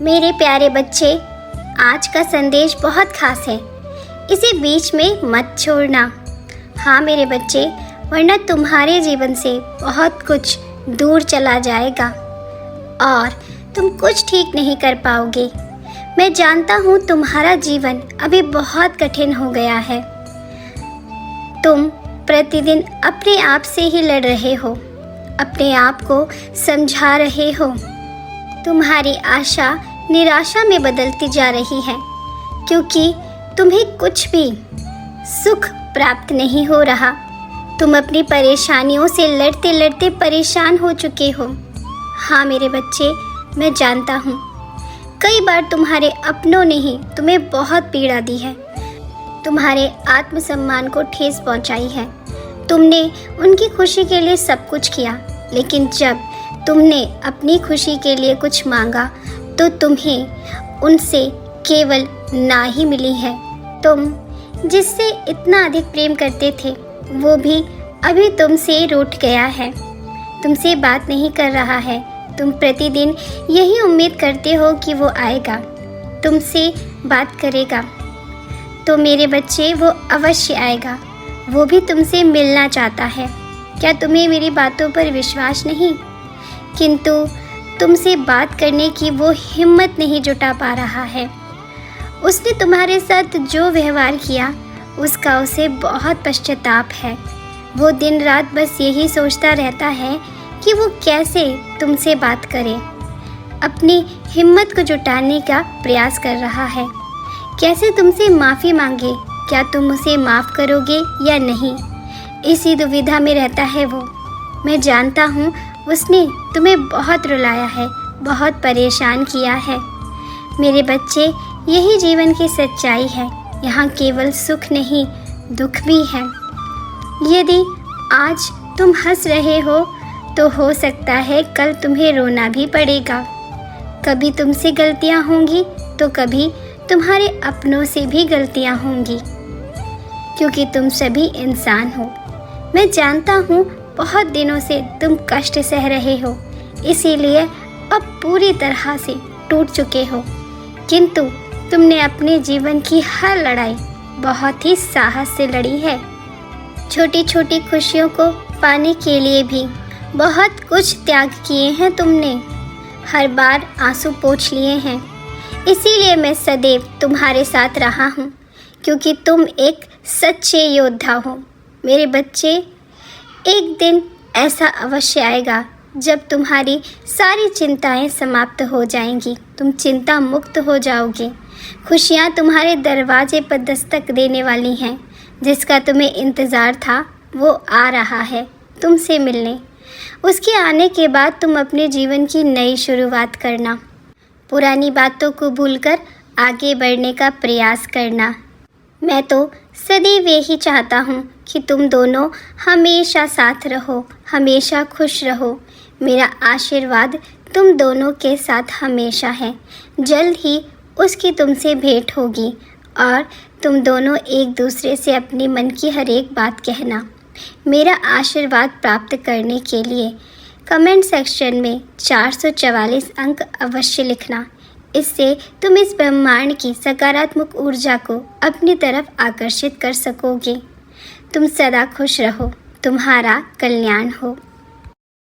मेरे प्यारे बच्चे, आज का संदेश बहुत खास है। इसे बीच में मत छोड़ना। हाँ मेरे बच्चे, वरना तुम्हारे जीवन से बहुत कुछ दूर चला जाएगा और तुम कुछ ठीक नहीं कर पाओगे। मैं जानता हूँ तुम्हारा जीवन अभी बहुत कठिन हो गया है। तुम प्रतिदिन अपने आप से ही लड़ रहे हो, अपने आप को समझा रहे हो। तुम्हारी आशा निराशा में बदलती जा रही है क्योंकि तुम्हें कुछ भी सुख प्राप्त नहीं हो रहा। तुम अपनी परेशानियों से लड़ते लड़ते परेशान हो चुके हो। हाँ मेरे बच्चे, मैं जानता हूँ कई बार तुम्हारे अपनों ने ही तुम्हें बहुत पीड़ा दी है, तुम्हारे आत्मसम्मान को ठेस पहुँचाई है। तुमने उनकी खुशी के लिए सब कुछ किया, लेकिन जब तुमने अपनी खुशी के लिए कुछ मांगा तो तुम्हें उनसे केवल ना ही मिली है। तुम जिससे इतना अधिक प्रेम करते थे वो भी अभी तुमसे रूठ गया है, तुमसे बात नहीं कर रहा है। तुम प्रतिदिन यही उम्मीद करते हो कि वो आएगा, तुमसे बात करेगा। तो मेरे बच्चे, वो अवश्य आएगा, वो भी तुमसे मिलना चाहता है। क्या तुम्हें मेरी बातों पर विश्वास नहीं? किंतु तुमसे बात करने की वो हिम्मत नहीं जुटा पा रहा है। उसने तुम्हारे साथ जो व्यवहार किया उसका उसे बहुत पश्चाताप है। वो दिन रात बस यही सोचता रहता है कि वो कैसे तुमसे बात करे। अपनी हिम्मत को जुटाने का प्रयास कर रहा है, कैसे तुमसे माफ़ी मांगे। क्या तुम उसे माफ़ करोगे या नहीं, इसी दुविधा में रहता है वो। मैं जानता हूँ उसने तुम्हें बहुत रुलाया है, बहुत परेशान किया है। मेरे बच्चे, यही जीवन की सच्चाई है। यहाँ केवल सुख नहीं, दुख भी है। यदि आज तुम हंस रहे हो तो हो सकता है कल तुम्हें रोना भी पड़ेगा। कभी तुमसे गलतियाँ होंगी तो कभी तुम्हारे अपनों से भी गलतियाँ होंगी, क्योंकि तुम सभी इंसान हो। मैं जानता हूँ बहुत दिनों से तुम कष्ट सह रहे हो, इसीलिए अब पूरी तरह से टूट चुके हो। किंतु तुमने अपने जीवन की हर लड़ाई बहुत ही साहस से लड़ी है। छोटी छोटी खुशियों को पाने के लिए भी बहुत कुछ त्याग किए हैं तुमने, हर बार आंसू पोंछ लिए हैं। इसीलिए मैं सदैव तुम्हारे साथ रहा हूँ, क्योंकि तुम एक सच्चे योद्धा हो। मेरे बच्चे, एक दिन ऐसा अवश्य आएगा जब तुम्हारी सारी चिंताएं समाप्त हो जाएंगी। तुम चिंता मुक्त हो जाओगे। खुशियाँ तुम्हारे दरवाजे पर दस्तक देने वाली हैं। जिसका तुम्हें इंतज़ार था वो आ रहा है तुमसे मिलने। उसके आने के बाद तुम अपने जीवन की नई शुरुआत करना, पुरानी बातों को भूलकर आगे बढ़ने का प्रयास करना। मैं तो सदैव यही चाहता हूँ कि तुम दोनों हमेशा साथ रहो, हमेशा खुश रहो। मेरा आशीर्वाद तुम दोनों के साथ हमेशा है। जल्द ही उसकी तुमसे भेंट होगी और तुम दोनों एक दूसरे से अपने मन की हर एक बात कहना। मेरा आशीर्वाद प्राप्त करने के लिए कमेंट सेक्शन में 444 अंक अवश्य लिखना। इससे तुम इस ब्रह्मांड की सकारात्मक ऊर्जा को अपनी तरफ आकर्षित कर सकोगे। तुम सदा खुश रहो। तुम्हारा कल्याण हो।